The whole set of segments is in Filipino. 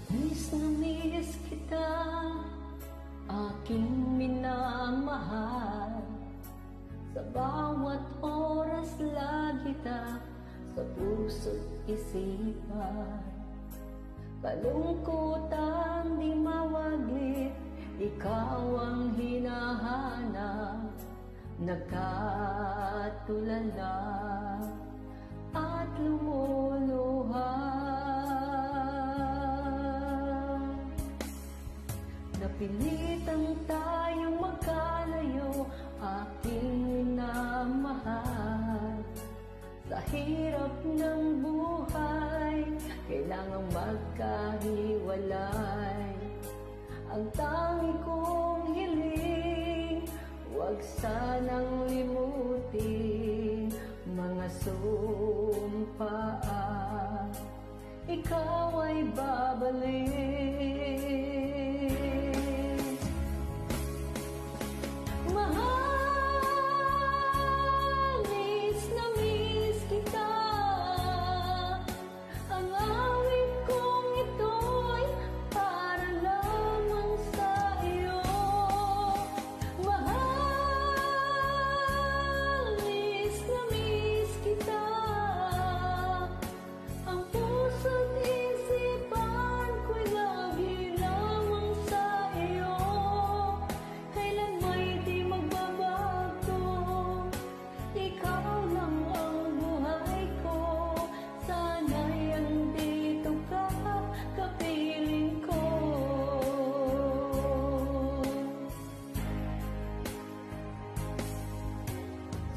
Miss na miss kita, aking minamahal. Sa bawat oras lagi kita sa puso't isipan. Kalungkutan di mawaglit, ikaw ang hinahanap. Nagkatulala at lumuluha. Napilitang tayong magkalayo, aking minamahal. Sa hirap ng buhay, kailangang magkahiwalay. Ang tangi kong hiling, huwag sanang limutin mga sumpaan. Ikaw ay babalik. Mahal, miss na miss kita. Ang awit kong ito'y para lamang sa iyo. Mahal, miss na miss kita. Ang puso't isipan ko'y lagi lamang sa iyo. Kailan may di magbabago, ikaw lang ang buhay ko. Sana'y andito ka, kapiling ko.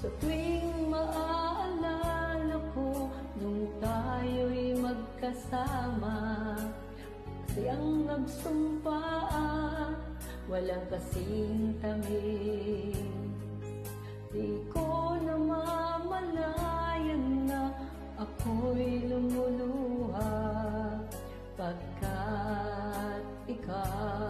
Sa tuwing maaalala ko nung tayo'y magkasama, kasi ang nagsumpaan walang kasing tamis. Di ko namamalayan na ako'y lumuluha pagkat ikaw